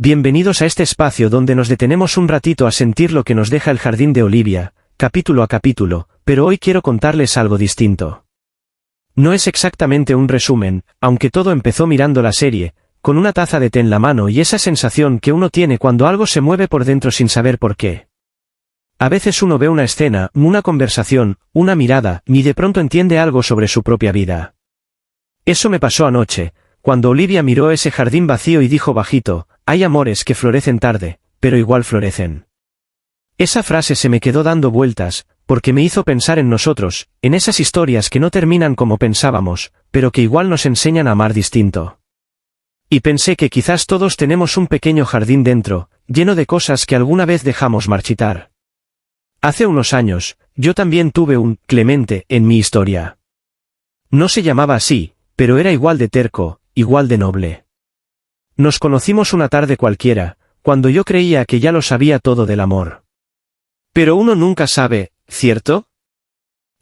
Bienvenidos a este espacio donde nos detenemos un ratito a sentir lo que nos deja el jardín de Olivia, capítulo a capítulo, pero hoy quiero contarles algo distinto. No es exactamente un resumen, aunque todo empezó mirando la serie, con una taza de té en la mano y esa sensación que uno tiene cuando algo se mueve por dentro sin saber por qué. A veces uno ve una escena, una conversación, una mirada, y de pronto entiende algo sobre su propia vida. Eso me pasó anoche, cuando Olivia miró ese jardín vacío y dijo bajito: hay amores que florecen tarde, pero igual florecen. Esa frase se me quedó dando vueltas, porque me hizo pensar en nosotros, en esas historias que no terminan como pensábamos, pero que igual nos enseñan a amar distinto. Y pensé que quizás todos tenemos un pequeño jardín dentro, lleno de cosas que alguna vez dejamos marchitar. Hace unos años, yo también tuve un Clemente en mi historia. No se llamaba así, pero era igual de terco, igual de noble. Nos conocimos una tarde cualquiera, cuando yo creía que ya lo sabía todo del amor. Pero uno nunca sabe, ¿cierto?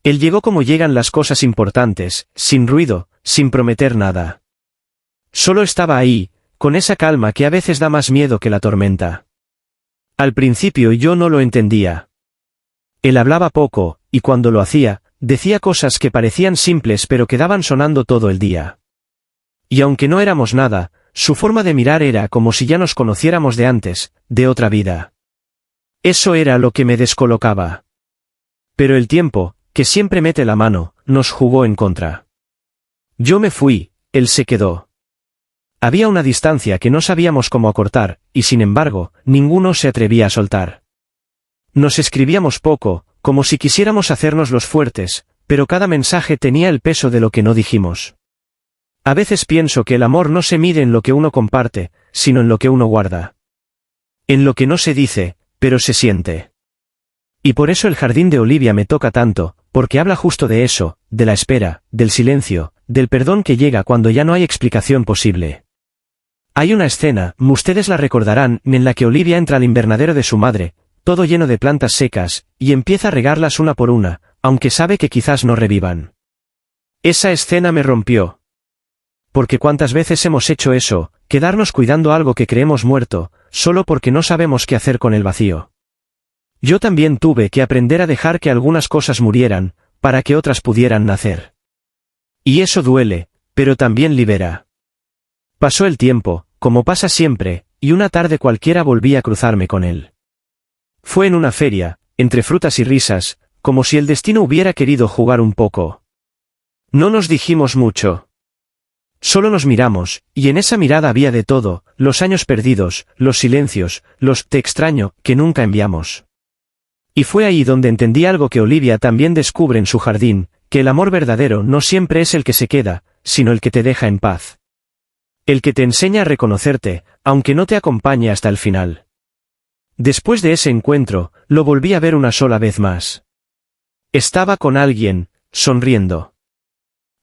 Él llegó como llegan las cosas importantes, sin ruido, sin prometer nada. Solo estaba ahí, con esa calma que a veces da más miedo que la tormenta. Al principio yo no lo entendía. Él hablaba poco, y cuando lo hacía, decía cosas que parecían simples pero quedaban sonando todo el día. Y aunque no éramos nada, su forma de mirar era como si ya nos conociéramos de antes, de otra vida. Eso era lo que me descolocaba. Pero el tiempo, que siempre mete la mano, nos jugó en contra. Yo me fui, él se quedó. Había una distancia que no sabíamos cómo acortar, y sin embargo, ninguno se atrevía a soltar. Nos escribíamos poco, como si quisiéramos hacernos los fuertes, pero cada mensaje tenía el peso de lo que no dijimos. A veces pienso que el amor no se mide en lo que uno comparte, sino en lo que uno guarda. En lo que no se dice, pero se siente. Y por eso el jardín de Olivia me toca tanto, porque habla justo de eso, de la espera, del silencio, del perdón que llega cuando ya no hay explicación posible. Hay una escena, ustedes la recordarán, en la que Olivia entra al invernadero de su madre, todo lleno de plantas secas, y empieza a regarlas una por una, aunque sabe que quizás no revivan. Esa escena me rompió. Porque cuántas veces hemos hecho eso, quedarnos cuidando algo que creemos muerto, solo porque no sabemos qué hacer con el vacío. Yo también tuve que aprender a dejar que algunas cosas murieran, para que otras pudieran nacer. Y eso duele, pero también libera. Pasó el tiempo, como pasa siempre, y una tarde cualquiera volví a cruzarme con él. Fue en una feria, entre frutas y risas, como si el destino hubiera querido jugar un poco. No nos dijimos mucho. Solo nos miramos, y en esa mirada había de todo, los años perdidos, los silencios, los «te extraño» que nunca enviamos. Y fue ahí donde entendí algo que Olivia también descubre en su jardín, que el amor verdadero no siempre es el que se queda, sino el que te deja en paz. El que te enseña a reconocerte, aunque no te acompañe hasta el final. Después de ese encuentro, lo volví a ver una sola vez más. Estaba con alguien, sonriendo.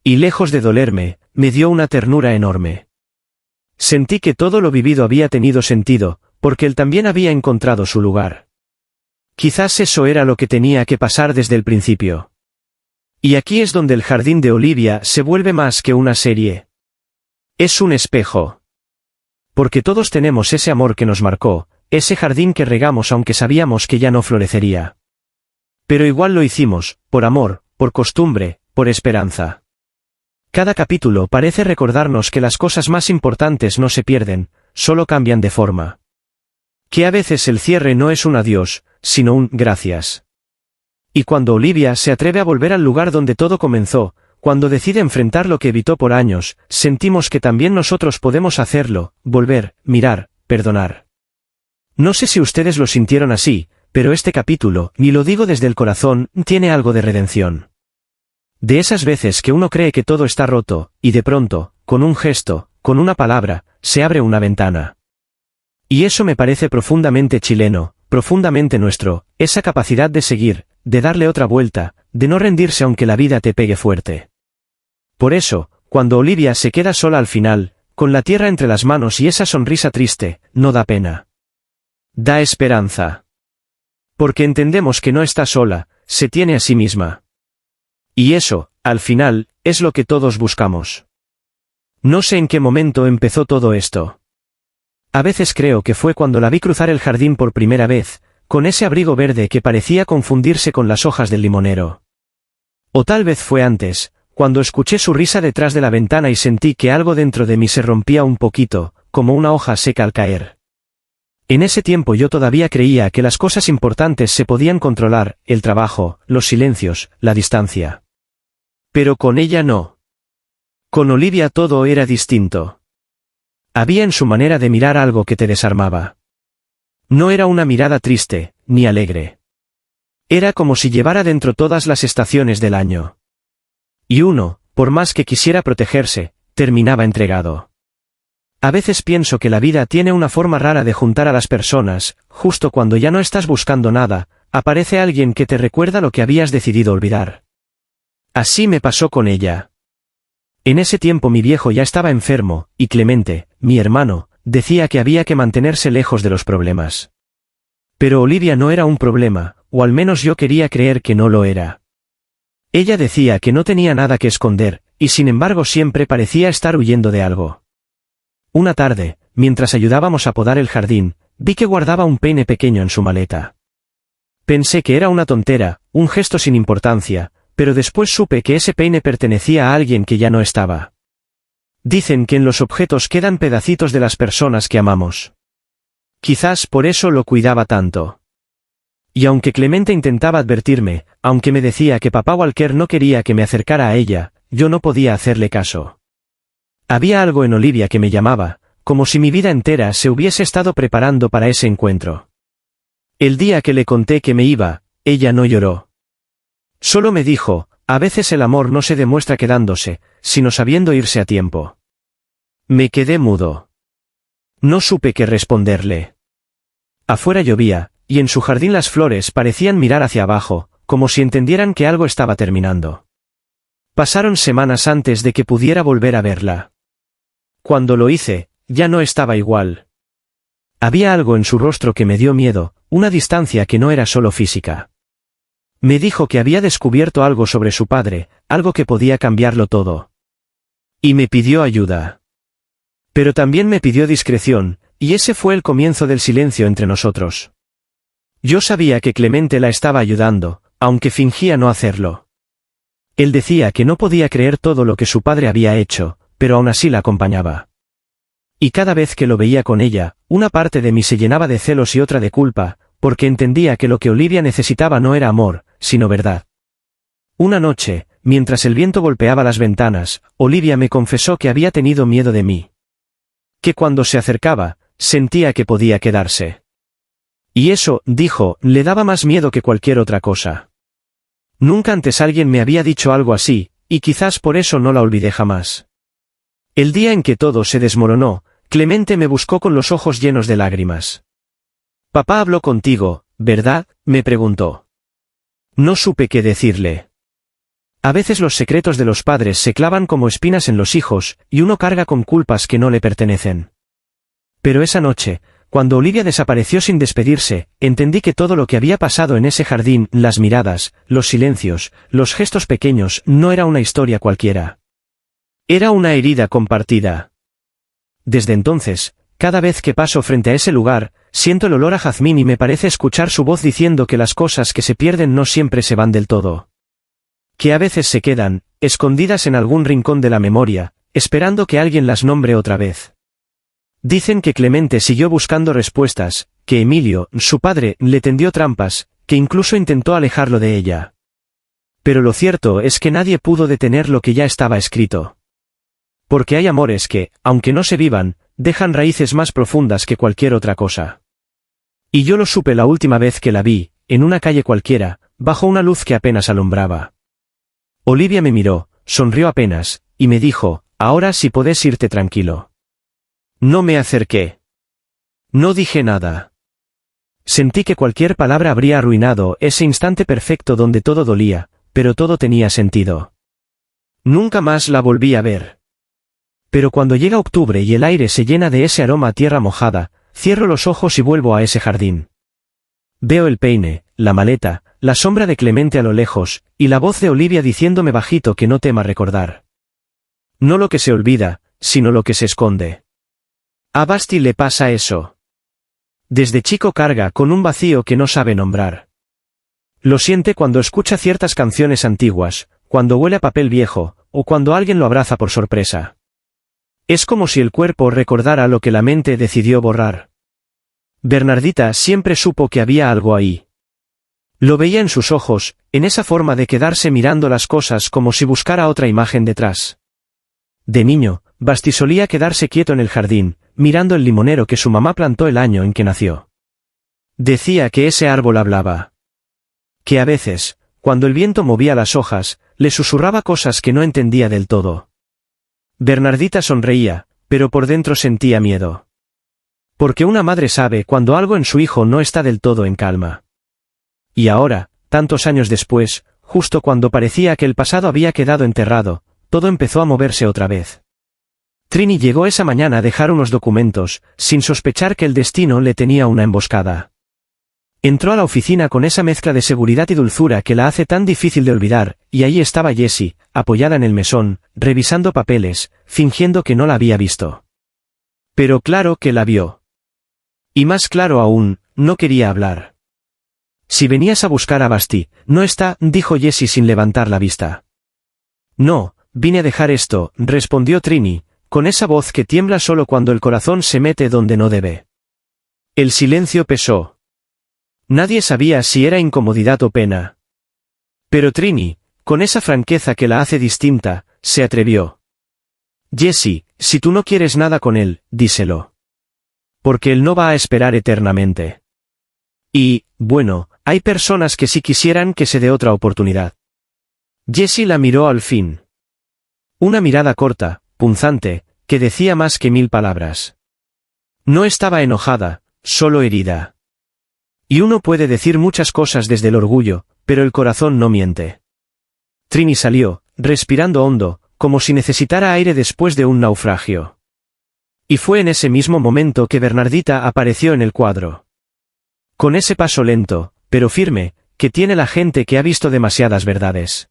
Y lejos de dolerme, me dio una ternura enorme. Sentí que todo lo vivido había tenido sentido, porque él también había encontrado su lugar. Quizás eso era lo que tenía que pasar desde el principio. Y aquí es donde el jardín de Olivia se vuelve más que una serie. Es un espejo. Porque todos tenemos ese amor que nos marcó, ese jardín que regamos aunque sabíamos que ya no florecería. Pero igual lo hicimos, por amor, por costumbre, por esperanza. Cada capítulo parece recordarnos que las cosas más importantes no se pierden, solo cambian de forma. Que a veces el cierre no es un adiós, sino un gracias. Y cuando Olivia se atreve a volver al lugar donde todo comenzó, cuando decide enfrentar lo que evitó por años, sentimos que también nosotros podemos hacerlo, volver, mirar, perdonar. No sé si ustedes lo sintieron así, pero este capítulo, y lo digo desde el corazón, tiene algo de redención. De esas veces que uno cree que todo está roto, y de pronto, con un gesto, con una palabra, se abre una ventana. Y eso me parece profundamente chileno, profundamente nuestro, esa capacidad de seguir, de darle otra vuelta, de no rendirse aunque la vida te pegue fuerte. Por eso, cuando Olivia se queda sola al final, con la tierra entre las manos y esa sonrisa triste, no da pena. Da esperanza. Porque entendemos que no está sola, se tiene a sí misma. Y eso, al final, es lo que todos buscamos. No sé en qué momento empezó todo esto. A veces creo que fue cuando la vi cruzar el jardín por primera vez, con ese abrigo verde que parecía confundirse con las hojas del limonero. O tal vez fue antes, cuando escuché su risa detrás de la ventana y sentí que algo dentro de mí se rompía un poquito, como una hoja seca al caer. En ese tiempo yo todavía creía que las cosas importantes se podían controlar, el trabajo, los silencios, la distancia. Pero con ella no. Con Olivia todo era distinto. Había en su manera de mirar algo que te desarmaba. No era una mirada triste, ni alegre. Era como si llevara dentro todas las estaciones del año. Y uno, por más que quisiera protegerse, terminaba entregado. A veces pienso que la vida tiene una forma rara de juntar a las personas, justo cuando ya no estás buscando nada, aparece alguien que te recuerda lo que habías decidido olvidar. Así me pasó con ella. En ese tiempo mi viejo ya estaba enfermo, y Clemente, mi hermano, decía que había que mantenerse lejos de los problemas. Pero Olivia no era un problema, o al menos yo quería creer que no lo era. Ella decía que no tenía nada que esconder, y sin embargo siempre parecía estar huyendo de algo. Una tarde, mientras ayudábamos a podar el jardín, vi que guardaba un peine pequeño en su maleta. Pensé que era una tontera, un gesto sin importancia, pero después supe que ese peine pertenecía a alguien que ya no estaba. Dicen que en los objetos quedan pedacitos de las personas que amamos. Quizás por eso lo cuidaba tanto. Y aunque Clemente intentaba advertirme, aunque me decía que papá Walker no quería que me acercara a ella, yo no podía hacerle caso. Había algo en Olivia que me llamaba, como si mi vida entera se hubiese estado preparando para ese encuentro. El día que le conté que me iba, ella no lloró. Solo me dijo, a veces el amor no se demuestra quedándose, sino sabiendo irse a tiempo. Me quedé mudo. No supe qué responderle. Afuera llovía, y en su jardín las flores parecían mirar hacia abajo, como si entendieran que algo estaba terminando. Pasaron semanas antes de que pudiera volver a verla. Cuando lo hice, ya no estaba igual. Había algo en su rostro que me dio miedo, una distancia que no era solo física. Me dijo que había descubierto algo sobre su padre, algo que podía cambiarlo todo. Y me pidió ayuda. Pero también me pidió discreción, y ese fue el comienzo del silencio entre nosotros. Yo sabía que Clemente la estaba ayudando, aunque fingía no hacerlo. Él decía que no podía creer todo lo que su padre había hecho, pero aún así la acompañaba. Y cada vez que lo veía con ella, una parte de mí se llenaba de celos y otra de culpa, porque entendía que lo que Olivia necesitaba no era amor, sino verdad. Una noche, mientras el viento golpeaba las ventanas, Olivia me confesó que había tenido miedo de mí. Que cuando se acercaba, sentía que podía quedarse. Y eso, dijo, le daba más miedo que cualquier otra cosa. Nunca antes alguien me había dicho algo así, y quizás por eso no la olvidé jamás. El día en que todo se desmoronó, Clemente me buscó con los ojos llenos de lágrimas. «Papá habló contigo, ¿verdad?», me preguntó. No supe qué decirle. A veces los secretos de los padres se clavan como espinas en los hijos, y uno carga con culpas que no le pertenecen. Pero esa noche, cuando Olivia desapareció sin despedirse, entendí que todo lo que había pasado en ese jardín, las miradas, los silencios, los gestos pequeños, no era una historia cualquiera. Era una herida compartida. Desde entonces, cada vez que paso frente a ese lugar, siento el olor a jazmín y me parece escuchar su voz diciendo que las cosas que se pierden no siempre se van del todo. Que a veces se quedan, escondidas en algún rincón de la memoria, esperando que alguien las nombre otra vez. Dicen que Clemente siguió buscando respuestas, que Emilio, su padre, le tendió trampas, que incluso intentó alejarlo de ella. Pero lo cierto es que nadie pudo detener lo que ya estaba escrito. Porque hay amores que, aunque no se vivan, dejan raíces más profundas que cualquier otra cosa. Y yo lo supe la última vez que la vi, en una calle cualquiera, bajo una luz que apenas alumbraba. Olivia me miró, sonrió apenas, y me dijo, «Ahora sí podés irte tranquilo». No me acerqué. No dije nada. Sentí que cualquier palabra habría arruinado ese instante perfecto donde todo dolía, pero todo tenía sentido. Nunca más la volví a ver. Pero cuando llega octubre y el aire se llena de ese aroma a tierra mojada, cierro los ojos y vuelvo a ese jardín. Veo el peine, la maleta, la sombra de Clemente a lo lejos, y la voz de Olivia diciéndome bajito que no tema recordar. No lo que se olvida, sino lo que se esconde. A Basti le pasa eso. Desde chico carga con un vacío que no sabe nombrar. Lo siente cuando escucha ciertas canciones antiguas, cuando huele a papel viejo, o cuando alguien lo abraza por sorpresa. Es como si el cuerpo recordara lo que la mente decidió borrar. Bernardita siempre supo que había algo ahí. Lo veía en sus ojos, en esa forma de quedarse mirando las cosas como si buscara otra imagen detrás. De niño, Basti solía quedarse quieto en el jardín, mirando el limonero que su mamá plantó el año en que nació. Decía que ese árbol hablaba. Que a veces, cuando el viento movía las hojas, le susurraba cosas que no entendía del todo. Bernardita sonreía, pero por dentro sentía miedo. Porque una madre sabe cuando algo en su hijo no está del todo en calma. Y ahora, tantos años después, justo cuando parecía que el pasado había quedado enterrado, todo empezó a moverse otra vez. Trini llegó esa mañana a dejar unos documentos, sin sospechar que el destino le tenía una emboscada. Entró a la oficina con esa mezcla de seguridad y dulzura que la hace tan difícil de olvidar, y allí estaba Jessie, apoyada en el mesón, revisando papeles, fingiendo que no la había visto. Pero claro que la vio. Y más claro aún, no quería hablar. Si venías a buscar a Basti, no está, dijo Jessie sin levantar la vista. No, vine a dejar esto, respondió Trini, con esa voz que tiembla solo cuando el corazón se mete donde no debe. El silencio pesó. Nadie sabía si era incomodidad o pena. Pero Trini, con esa franqueza que la hace distinta, se atrevió. Jessie, si tú no quieres nada con él, díselo. Porque él no va a esperar eternamente. Y, bueno, hay personas que sí quisieran que se dé otra oportunidad. Jessie la miró al fin. Una mirada corta, punzante, que decía más que 1000 palabras. No estaba enojada, solo herida. Y uno puede decir muchas cosas desde el orgullo, pero el corazón no miente. Trini salió, respirando hondo, como si necesitara aire después de un naufragio. Y fue en ese mismo momento que Bernardita apareció en el cuadro. Con ese paso lento, pero firme, que tiene la gente que ha visto demasiadas verdades.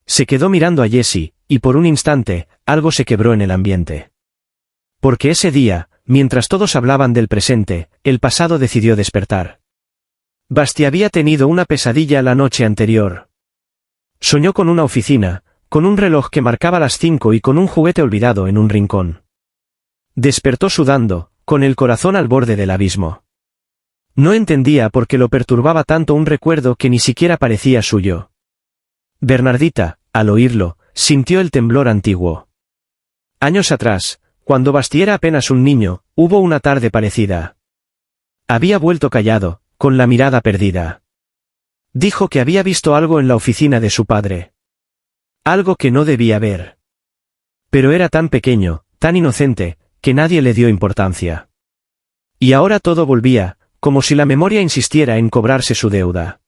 Se quedó mirando a Jessie, y por un instante, algo se quebró en el ambiente. Porque ese día, mientras todos hablaban del presente, el pasado decidió despertar. Basti había tenido una pesadilla la noche anterior. Soñó con una oficina, con un reloj que marcaba las 5 y con un juguete olvidado en un rincón. Despertó sudando, con el corazón al borde del abismo. No entendía por qué lo perturbaba tanto un recuerdo que ni siquiera parecía suyo. Bernardita, al oírlo, sintió el temblor antiguo. Años atrás, cuando Basti era apenas un niño, hubo una tarde parecida. Había vuelto callado, con la mirada perdida. Dijo que había visto algo en la oficina de su padre. Algo que no debía ver. Pero era tan pequeño, tan inocente, que nadie le dio importancia. Y ahora todo volvía, como si la memoria insistiera en cobrarse su deuda.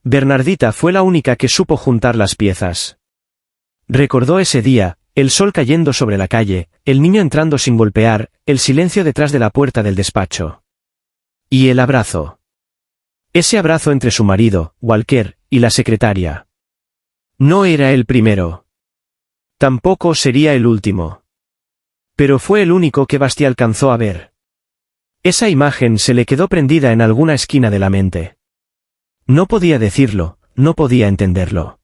Bernardita fue la única que supo juntar las piezas. Recordó ese día, el sol cayendo sobre la calle, el niño entrando sin golpear, el silencio detrás de la puerta del despacho. Y el abrazo. Ese abrazo entre su marido, Walker, y la secretaria. No era el primero. Tampoco sería el último. Pero fue el único que Basti alcanzó a ver. Esa imagen se le quedó prendida en alguna esquina de la mente. No podía decirlo, no podía entenderlo.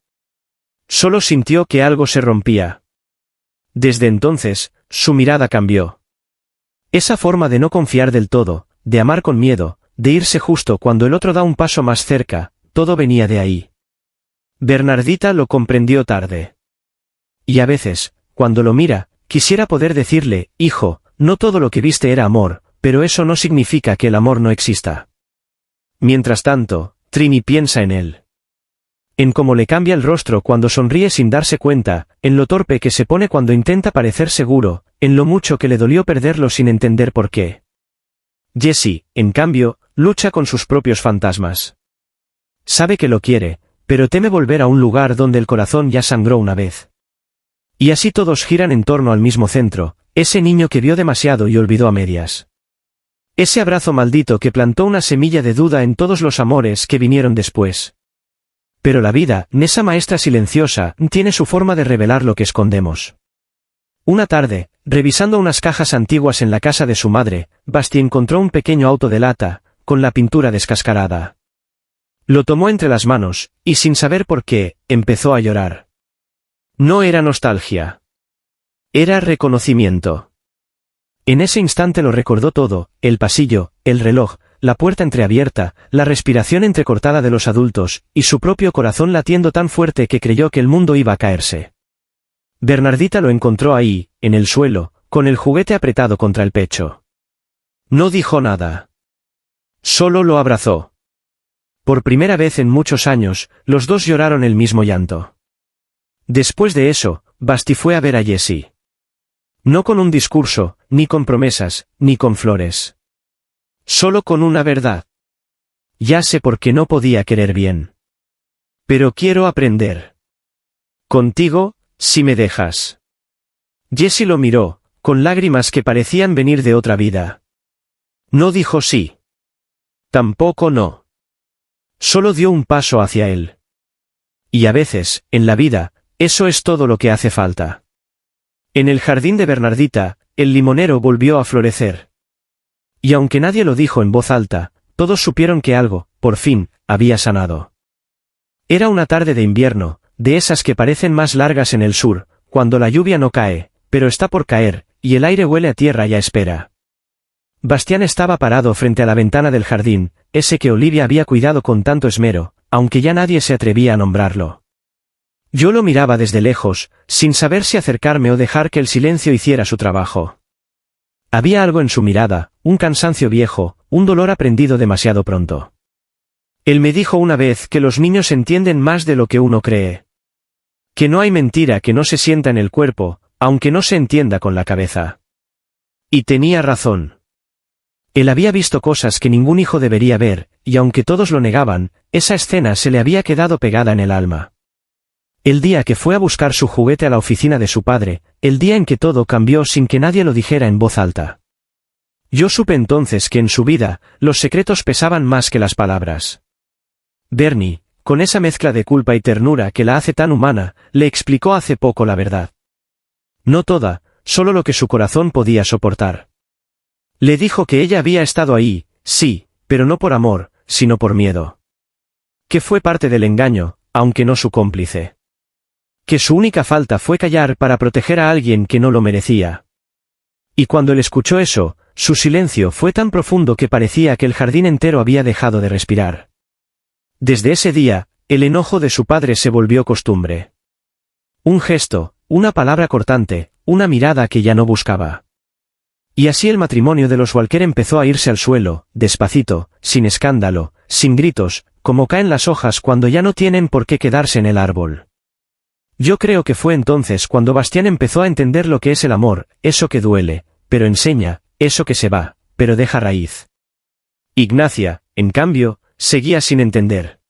Solo sintió que algo se rompía. Desde entonces, su mirada cambió. Esa forma de no confiar del todo, de amar con miedo, de irse justo cuando el otro da un paso más cerca, todo venía de ahí. Bernardita lo comprendió tarde. Y a veces, cuando lo mira, quisiera poder decirle, hijo, no todo lo que viste era amor, pero eso no significa que el amor no exista. Mientras tanto, Trini piensa en él. En cómo le cambia el rostro cuando sonríe sin darse cuenta, en lo torpe que se pone cuando intenta parecer seguro, en lo mucho que le dolió perderlo sin entender por qué. Jessie, en cambio, lucha con sus propios fantasmas. Sabe que lo quiere, pero teme volver a un lugar donde el corazón ya sangró una vez. Y así todos giran en torno al mismo centro, ese niño que vio demasiado y olvidó a medias. Ese abrazo maldito que plantó una semilla de duda en todos los amores que vinieron después. Pero la vida, esa maestra silenciosa, tiene su forma de revelar lo que escondemos. Una tarde, Revisando unas cajas antiguas en la casa de su madre, Basti encontró un pequeño auto de lata, con la pintura descascarada. Lo tomó entre las manos, y sin saber por qué, empezó a llorar. No era nostalgia. Era reconocimiento. En ese instante lo recordó todo, el pasillo, el reloj, la puerta entreabierta, la respiración entrecortada de los adultos, y su propio corazón latiendo tan fuerte que creyó que el mundo iba a caerse. Bernardita lo encontró ahí, en el suelo, con el juguete apretado contra el pecho. No dijo nada. Solo lo abrazó. Por primera vez en muchos años, los dos lloraron el mismo llanto. Después de eso, Basti fue a ver a Jessie. No con un discurso, ni con promesas, ni con flores. Solo con una verdad. Ya sé por qué no podía querer bien. Pero quiero aprender. Contigo, si me dejas. Jessie lo miró, con lágrimas que parecían venir de otra vida. No dijo sí. Tampoco no. Solo dio un paso hacia él. Y a veces, en la vida, eso es todo lo que hace falta. En el jardín de Bernardita, el limonero volvió a florecer. Y aunque nadie lo dijo en voz alta, todos supieron que algo, por fin, había sanado. Era una tarde de invierno, de esas que parecen más largas en el sur, cuando la lluvia no cae, pero está por caer, y el aire huele a tierra y a espera. Bastián estaba parado frente a la ventana del jardín, ese que Olivia había cuidado con tanto esmero, aunque ya nadie se atrevía a nombrarlo. Yo lo miraba desde lejos, sin saber si acercarme o dejar que el silencio hiciera su trabajo. Había algo en su mirada, un cansancio viejo, un dolor aprendido demasiado pronto. Él me dijo una vez que los niños entienden más de lo que uno cree. Que no hay mentira que no se sienta en el cuerpo, aunque no se entienda con la cabeza. Y tenía razón. Él había visto cosas que ningún hijo debería ver, y aunque todos lo negaban, esa escena se le había quedado pegada en el alma. El día que fue a buscar su juguete a la oficina de su padre, el día en que todo cambió sin que nadie lo dijera en voz alta. Yo supe entonces que en su vida, los secretos pesaban más que las palabras. Bernie, con esa mezcla de culpa y ternura que la hace tan humana, le explicó hace poco la verdad. No toda, solo lo que su corazón podía soportar. Le dijo que ella había estado ahí, sí, pero no por amor, sino por miedo. Que fue parte del engaño, aunque no su cómplice. Que su única falta fue callar para proteger a alguien que no lo merecía. Y cuando él escuchó eso, su silencio fue tan profundo que parecía que el jardín entero había dejado de respirar. Desde ese día, el enojo de su padre se volvió costumbre. Un gesto, una palabra cortante, una mirada que ya no buscaba. Y así el matrimonio de los Walker empezó a irse al suelo, despacito, sin escándalo, sin gritos, como caen las hojas cuando ya no tienen por qué quedarse en el árbol. Yo creo que fue entonces cuando Bastián empezó a entender lo que es el amor, eso que duele, pero enseña, eso que se va, pero deja raíz. Ignacia, en cambio, seguía sin entender.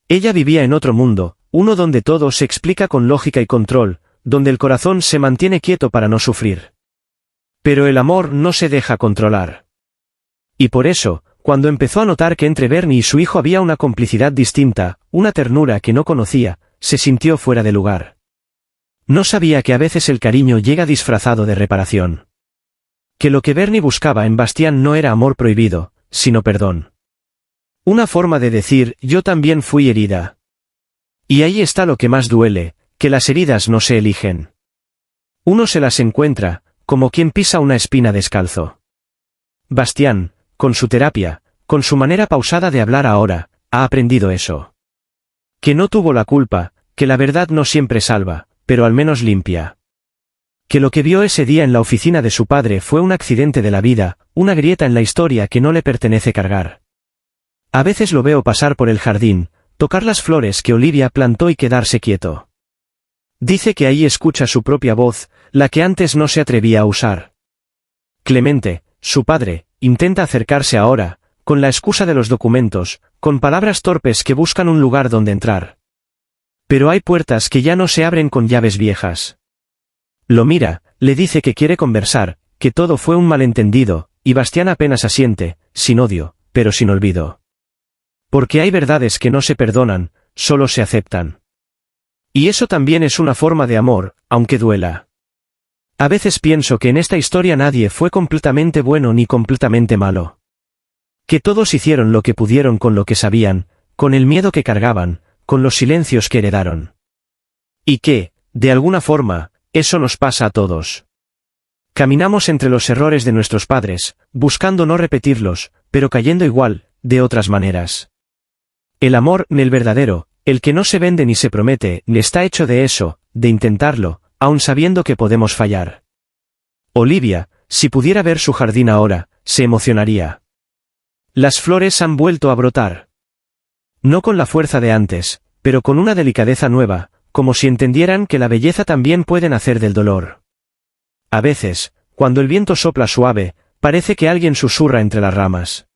Ella vivía en otro mundo, uno donde todo se explica con lógica y control, donde el corazón se mantiene quieto para no sufrir. Pero el amor no se deja controlar. Y por eso, cuando empezó a notar que entre Bernie y su hijo había una complicidad distinta, una ternura que no conocía, se sintió fuera de lugar. No sabía que a veces el cariño llega disfrazado de reparación. Que lo que Bernie buscaba en Bastián no era amor prohibido, sino perdón. Una forma de decir, yo también fui herida. Y ahí está lo que más duele, que las heridas no se eligen. Uno se las encuentra, como quien pisa una espina descalzo. Bastián, con su terapia, con su manera pausada de hablar ahora, ha aprendido eso. Que no tuvo la culpa, que la verdad no siempre salva, pero al menos limpia. Que lo que vio ese día en la oficina de su padre fue un accidente de la vida, una grieta en la historia que no le pertenece cargar. A veces lo veo pasar por el jardín, tocar las flores que Olivia plantó y quedarse quieto. Dice que ahí escucha su propia voz, la que antes no se atrevía a usar. Clemente, su padre, intenta acercarse ahora, con la excusa de los documentos, con palabras torpes que buscan un lugar donde entrar. Pero hay puertas que ya no se abren con llaves viejas. Lo mira, le dice que quiere conversar, que todo fue un malentendido, y Bastián apenas asiente, sin odio, pero sin olvido. Porque hay verdades que no se perdonan, solo se aceptan. Y eso también es una forma de amor, aunque duela. A veces pienso que en esta historia nadie fue completamente bueno ni completamente malo. Que todos hicieron lo que pudieron con lo que sabían, con el miedo que cargaban, con los silencios que heredaron. Y que, de alguna forma, eso nos pasa a todos. Caminamos entre los errores de nuestros padres, buscando no repetirlos, pero cayendo igual, de otras maneras. El amor, el verdadero, el que no se vende ni se promete, está hecho de eso, de intentarlo, aun sabiendo que podemos fallar. Olivia, si pudiera ver su jardín ahora, se emocionaría. Las flores han vuelto a brotar. No con la fuerza de antes, pero con una delicadeza nueva, como si entendieran que la belleza también puede nacer del dolor. A veces, cuando el viento sopla suave, parece que alguien susurra entre las ramas.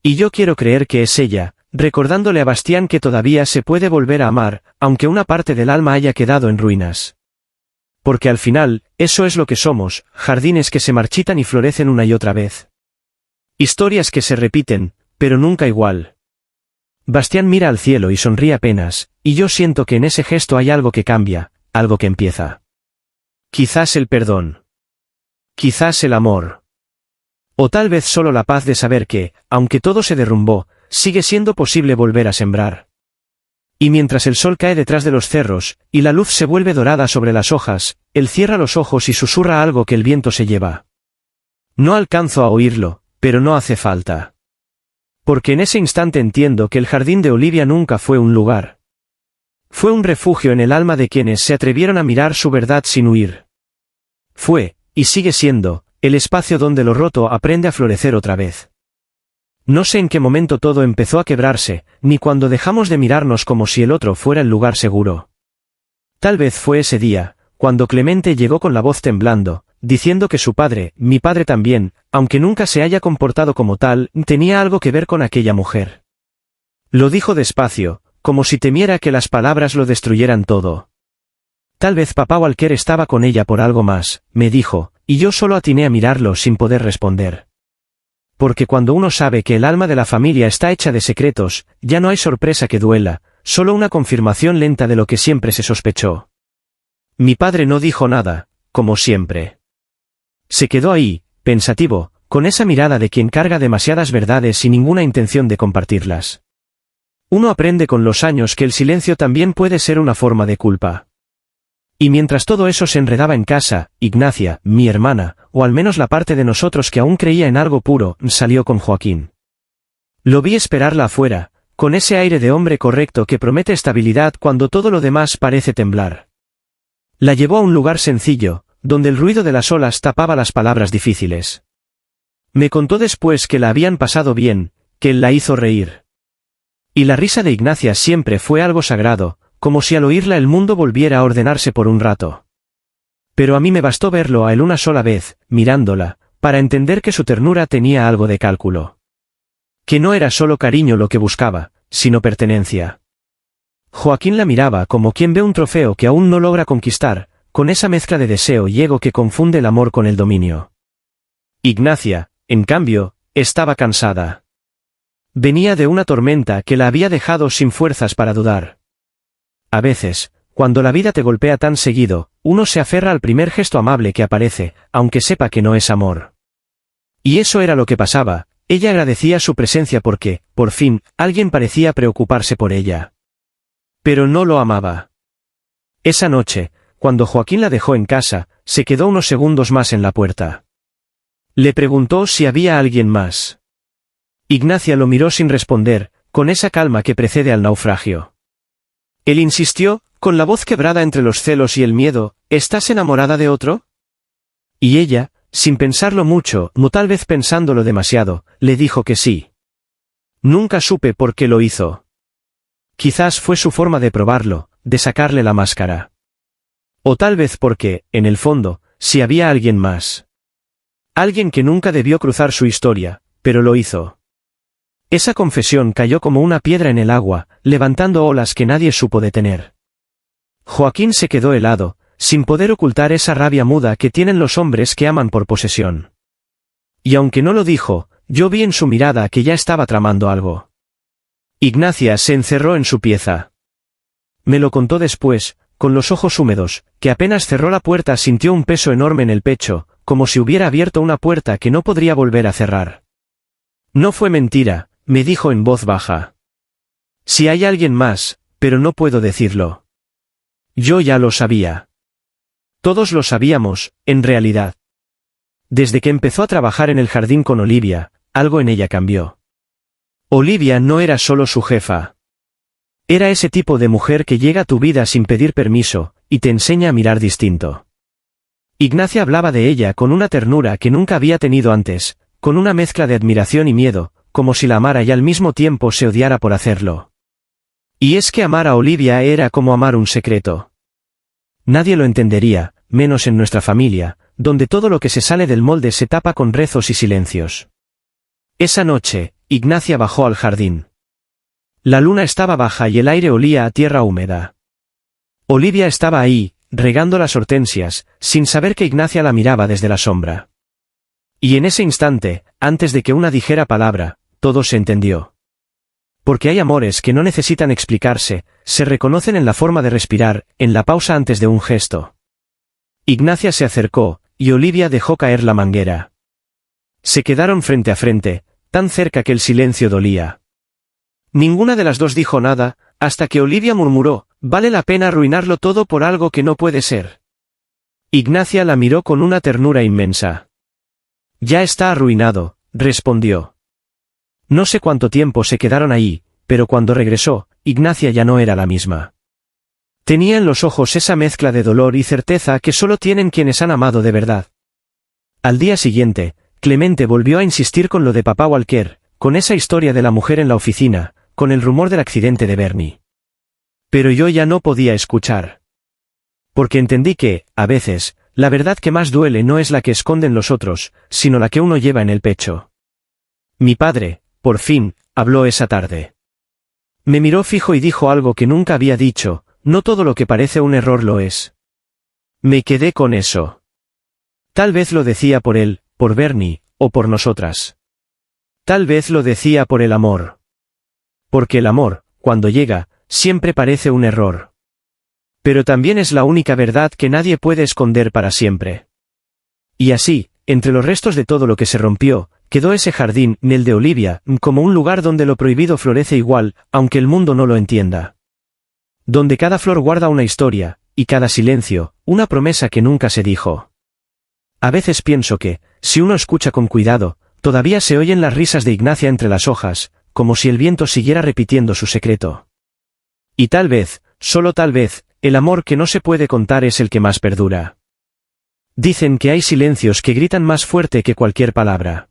Y yo quiero creer que es ella, recordándole a Bastián que todavía se puede volver a amar, aunque una parte del alma haya quedado en ruinas. Porque al final, eso es lo que somos, jardines que se marchitan y florecen una y otra vez. Historias que se repiten, pero nunca igual. Bastián mira al cielo y sonríe apenas, y yo siento que en ese gesto hay algo que cambia, algo que empieza. Quizás el perdón. Quizás el amor. O tal vez solo la paz de saber que, aunque todo se derrumbó, sigue siendo posible volver a sembrar. Y mientras el sol cae detrás de los cerros, y la luz se vuelve dorada sobre las hojas, él cierra los ojos y susurra algo que el viento se lleva. No alcanzo a oírlo, pero no hace falta. Porque en ese instante entiendo que el jardín de Olivia nunca fue un lugar. Fue un refugio en el alma de quienes se atrevieron a mirar su verdad sin huir. Fue, y sigue siendo, el espacio donde lo roto aprende a florecer otra vez. No sé en qué momento todo empezó a quebrarse, ni cuando dejamos de mirarnos como si el otro fuera el lugar seguro. Tal vez fue ese día, cuando Clemente llegó con la voz temblando, diciendo que su padre, mi padre también, aunque nunca se haya comportado como tal, tenía algo que ver con aquella mujer. Lo dijo despacio, como si temiera que las palabras lo destruyeran todo. Tal vez papá Walker estaba con ella por algo más, me dijo, y yo solo atiné a mirarlo sin poder responder. Porque cuando uno sabe que el alma de la familia está hecha de secretos, ya no hay sorpresa que duela, solo una confirmación lenta de lo que siempre se sospechó. Mi padre no dijo nada, como siempre. Se quedó ahí, pensativo, con esa mirada de quien carga demasiadas verdades sin ninguna intención de compartirlas. Uno aprende con los años que el silencio también puede ser una forma de culpa. Y mientras todo eso se enredaba en casa, Ignacia, mi hermana, o al menos la parte de nosotros que aún creía en algo puro, salió con Joaquín. Lo vi esperarla afuera, con ese aire de hombre correcto que promete estabilidad cuando todo lo demás parece temblar. La llevó a un lugar sencillo, donde el ruido de las olas tapaba las palabras difíciles. Me contó después que la habían pasado bien, que él la hizo reír. Y la risa de Ignacia siempre fue algo sagrado, como si al oírla el mundo volviera a ordenarse por un rato. Pero a mí me bastó verlo a él una sola vez, mirándola, para entender que su ternura tenía algo de cálculo. Que no era solo cariño lo que buscaba, sino pertenencia. Joaquín la miraba como quien ve un trofeo que aún no logra conquistar, con esa mezcla de deseo y ego que confunde el amor con el dominio. Ignacia, en cambio, estaba cansada. Venía de una tormenta que la había dejado sin fuerzas para dudar. A veces, cuando la vida te golpea tan seguido, uno se aferra al primer gesto amable que aparece, aunque sepa que no es amor. Y eso era lo que pasaba, ella agradecía su presencia porque, por fin, alguien parecía preocuparse por ella. Pero no lo amaba. Esa noche, cuando Joaquín la dejó en casa, se quedó unos segundos más en la puerta. Le preguntó si había alguien más. Ignacia lo miró sin responder, con esa calma que precede al naufragio. Él insistió, con la voz quebrada entre los celos y el miedo, ¿estás enamorada de otro? Y ella, sin pensarlo mucho, no tal vez pensándolo demasiado, le dijo que sí. Nunca supe por qué lo hizo. Quizás fue su forma de probarlo, de sacarle la máscara. O tal vez porque, en el fondo, si había alguien más. Alguien que nunca debió cruzar su historia, pero lo hizo. Esa confesión cayó como una piedra en el agua, levantando olas que nadie supo detener. Joaquín se quedó helado, sin poder ocultar esa rabia muda que tienen los hombres que aman por posesión. Y aunque no lo dijo, yo vi en su mirada que ya estaba tramando algo. Ignacia se encerró en su pieza. Me lo contó después, con los ojos húmedos, que apenas cerró la puerta sintió un peso enorme en el pecho, como si hubiera abierto una puerta que no podría volver a cerrar. No fue mentira, me dijo en voz baja. Si hay alguien más, pero no puedo decirlo. Yo ya lo sabía. Todos lo sabíamos, en realidad. Desde que empezó a trabajar en el jardín con Olivia, algo en ella cambió. Olivia no era solo su jefa. Era ese tipo de mujer que llega a tu vida sin pedir permiso, y te enseña a mirar distinto. Ignacia hablaba de ella con una ternura que nunca había tenido antes, con una mezcla de admiración y miedo, como si la amara y al mismo tiempo se odiara por hacerlo. Y es que amar a Olivia era como amar un secreto. Nadie lo entendería, menos en nuestra familia, donde todo lo que se sale del molde se tapa con rezos y silencios. Esa noche, Ignacia bajó al jardín. La luna estaba baja y el aire olía a tierra húmeda. Olivia estaba ahí, regando las hortensias, sin saber que Ignacia la miraba desde la sombra. Y en ese instante, antes de que una dijera palabra, todo se entendió. Porque hay amores que no necesitan explicarse, se reconocen en la forma de respirar, en la pausa antes de un gesto. Ignacia se acercó, y Olivia dejó caer la manguera. Se quedaron frente a frente, tan cerca que el silencio dolía. Ninguna de las dos dijo nada, hasta que Olivia murmuró, «Vale la pena arruinarlo todo por algo que no puede ser». Ignacia la miró con una ternura inmensa. «Ya está arruinado», respondió. No sé cuánto tiempo se quedaron ahí, pero cuando regresó, Ignacia ya no era la misma. Tenía en los ojos esa mezcla de dolor y certeza que solo tienen quienes han amado de verdad. Al día siguiente, Clemente volvió a insistir con lo de papá Walker, con esa historia de la mujer en la oficina, con el rumor del accidente de Bernie. Pero yo ya no podía escuchar. Porque entendí que, a veces, la verdad que más duele no es la que esconden los otros, sino la que uno lleva en el pecho. Mi padre, por fin, habló esa tarde. Me miró fijo y dijo algo que nunca había dicho, no todo lo que parece un error lo es. Me quedé con eso. Tal vez lo decía por él, por Bernie, o por nosotras. Tal vez lo decía por el amor. Porque el amor, cuando llega, siempre parece un error. Pero también es la única verdad que nadie puede esconder para siempre. Y así, entre los restos de todo lo que se rompió, quedó ese jardín, el de Olivia, como un lugar donde lo prohibido florece igual, aunque el mundo no lo entienda. Donde cada flor guarda una historia, y cada silencio, una promesa que nunca se dijo. A veces pienso que, si uno escucha con cuidado, todavía se oyen las risas de Ignacia entre las hojas, como si el viento siguiera repitiendo su secreto. Y tal vez, solo tal vez, el amor que no se puede contar es el que más perdura. Dicen que hay silencios que gritan más fuerte que cualquier palabra.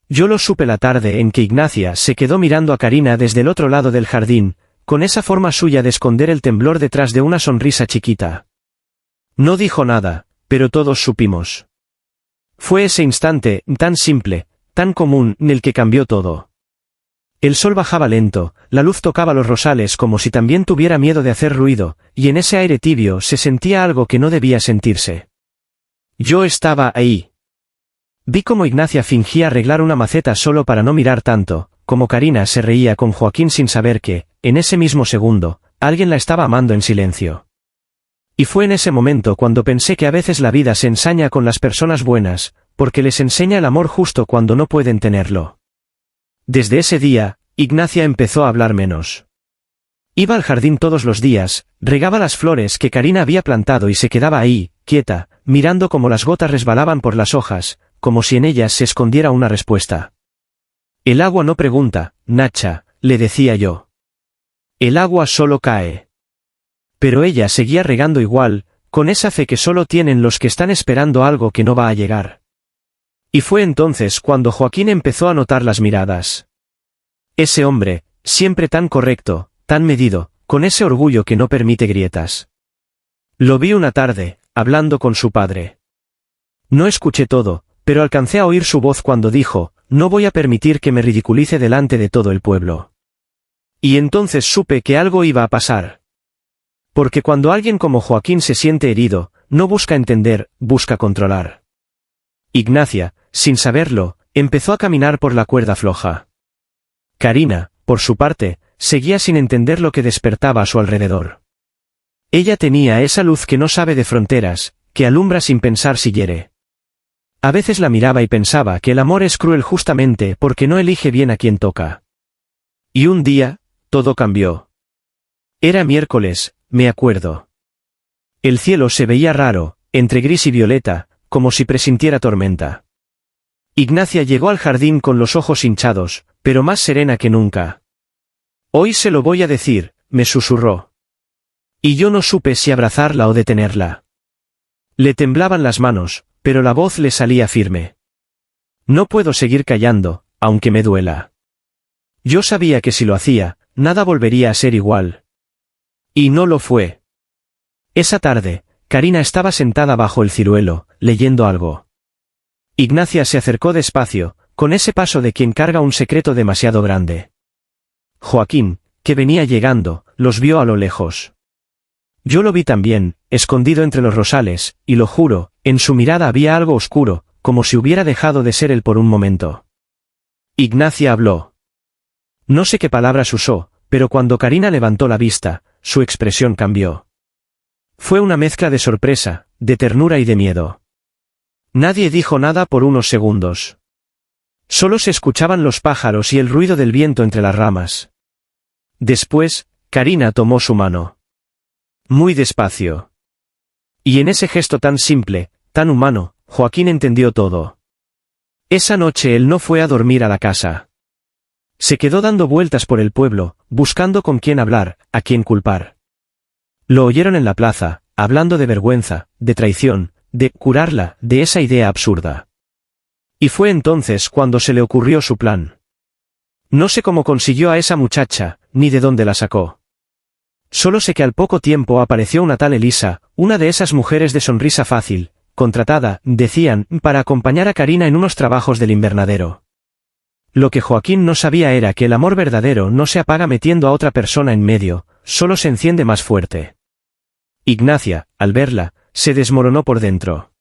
Yo lo supe la tarde en que Ignacia se quedó mirando a Karina desde el otro lado del jardín, con esa forma suya de esconder el temblor detrás de una sonrisa chiquita. No dijo nada, pero todos supimos. Fue ese instante, tan simple, tan común, en el que cambió todo. El sol bajaba lento, la luz tocaba los rosales como si también tuviera miedo de hacer ruido, y en ese aire tibio se sentía algo que no debía sentirse. Yo estaba ahí. Vi cómo Ignacia fingía arreglar una maceta solo para no mirar tanto, como Karina se reía con Joaquín sin saber que, en ese mismo segundo, alguien la estaba amando en silencio. Y fue en ese momento cuando pensé que a veces la vida se ensaña con las personas buenas, porque les enseña el amor justo cuando no pueden tenerlo. Desde ese día, Ignacia empezó a hablar menos. Iba al jardín todos los días, regaba las flores que Karina había plantado y se quedaba ahí, quieta, mirando cómo las gotas resbalaban por las hojas, como si en ellas se escondiera una respuesta. El agua no pregunta, Nacha, le decía yo. El agua solo cae. Pero ella seguía regando igual, con esa fe que solo tienen los que están esperando algo que no va a llegar. Y fue entonces cuando Joaquín empezó a notar las miradas. Ese hombre, siempre tan correcto, tan medido, con ese orgullo que no permite grietas. Lo vi una tarde, hablando con su padre. No escuché todo, pero alcancé a oír su voz cuando dijo, no voy a permitir que me ridiculice delante de todo el pueblo. Y entonces supe que algo iba a pasar. Porque cuando alguien como Joaquín se siente herido, no busca entender, busca controlar. Ignacia, sin saberlo, empezó a caminar por la cuerda floja. Karina, por su parte, seguía sin entender lo que despertaba a su alrededor. Ella tenía esa luz que no sabe de fronteras, que alumbra sin pensar si hiere. A veces la miraba y pensaba que el amor es cruel justamente porque no elige bien a quien toca. Y un día, todo cambió. Era miércoles, me acuerdo. El cielo se veía raro, entre gris y violeta, como si presintiera tormenta. Ignacia llegó al jardín con los ojos hinchados, pero más serena que nunca. «Hoy se lo voy a decir», me susurró. Y yo no supe si abrazarla o detenerla. Le temblaban las manos, pero la voz le salía firme. «No puedo seguir callando, aunque me duela». Yo sabía que si lo hacía, nada volvería a ser igual. Y no lo fue. Esa tarde, Karina estaba sentada bajo el ciruelo, leyendo algo. Ignacia se acercó despacio, con ese paso de quien carga un secreto demasiado grande. Joaquín, que venía llegando, los vio a lo lejos. Yo lo vi también, escondido entre los rosales, y lo juro, en su mirada había algo oscuro, como si hubiera dejado de ser él por un momento. Ignacia habló. No sé qué palabras usó, pero cuando Karina levantó la vista, su expresión cambió. Fue una mezcla de sorpresa, de ternura y de miedo. Nadie dijo nada por unos segundos. Solo se escuchaban los pájaros y el ruido del viento entre las ramas. Después, Karina tomó su mano. Muy despacio. Y en ese gesto tan simple, tan humano, Joaquín entendió todo. Esa noche él no fue a dormir a la casa. Se quedó dando vueltas por el pueblo, buscando con quién hablar, a quién culpar. Lo oyeron en la plaza, hablando de vergüenza, de traición, de curarla, de esa idea absurda. Y fue entonces cuando se le ocurrió su plan. No sé cómo consiguió a esa muchacha, ni de dónde la sacó. Solo sé que al poco tiempo apareció una tal Elisa, una de esas mujeres de sonrisa fácil, contratada, decían, para acompañar a Karina en unos trabajos del invernadero. Lo que Joaquín no sabía era que el amor verdadero no se apaga metiendo a otra persona en medio, solo se enciende más fuerte. Ignacia, al verla, se desmoronó por dentro.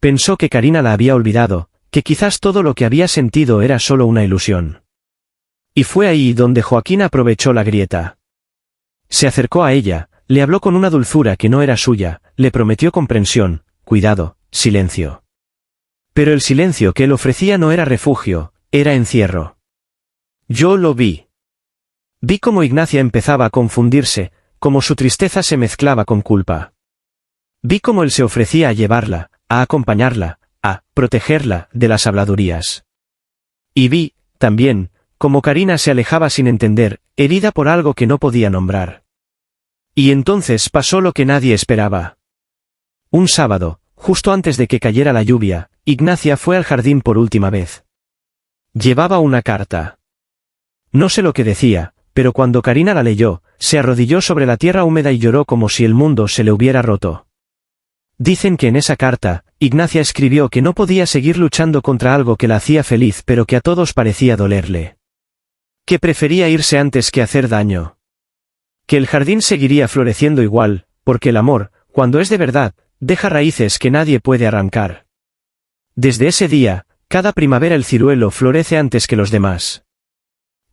Pensó que Karina la había olvidado, que quizás todo lo que había sentido era solo una ilusión. Y fue ahí donde Joaquín aprovechó la grieta. Se acercó a ella, le habló con una dulzura que no era suya, le prometió comprensión, cuidado, silencio. Pero el silencio que él ofrecía no era refugio, era encierro. Yo lo vi. Vi cómo Ignacia empezaba a confundirse, cómo su tristeza se mezclaba con culpa. Vi cómo él se ofrecía a llevarla, a acompañarla, a protegerla de las habladurías. Y vi, también, cómo Karina se alejaba sin entender, herida por algo que no podía nombrar. Y entonces pasó lo que nadie esperaba. Un sábado, justo antes de que cayera la lluvia, Ignacia fue al jardín por última vez. Llevaba una carta. No sé lo que decía, pero cuando Karina la leyó, se arrodilló sobre la tierra húmeda y lloró como si el mundo se le hubiera roto. Dicen que en esa carta, Ignacia escribió que no podía seguir luchando contra algo que la hacía feliz pero que a todos parecía dolerle. Que prefería irse antes que hacer daño. Que el jardín seguiría floreciendo igual, porque el amor, cuando es de verdad, deja raíces que nadie puede arrancar. Desde ese día, cada primavera el ciruelo florece antes que los demás.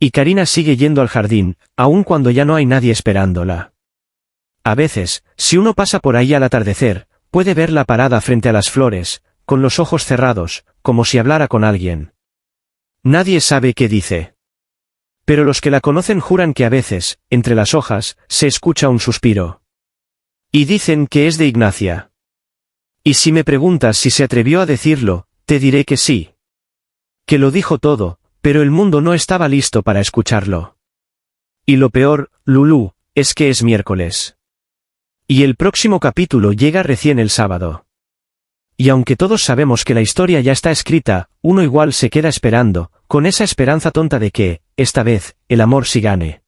Y Karina sigue yendo al jardín, aun cuando ya no hay nadie esperándola. A veces, si uno pasa por ahí al atardecer, puede verla parada frente a las flores, con los ojos cerrados, como si hablara con alguien. Nadie sabe qué dice. Pero los que la conocen juran que a veces, entre las hojas, se escucha un suspiro. Y dicen que es de Ignacia. Y si me preguntas si se atrevió a decirlo, te diré que sí. Que lo dijo todo, pero el mundo no estaba listo para escucharlo. Y lo peor, Lulú, es que es miércoles. Y el próximo capítulo llega recién el sábado. Y aunque todos sabemos que la historia ya está escrita, uno igual se queda esperando, con esa esperanza tonta de que, esta vez, el amor sí gane.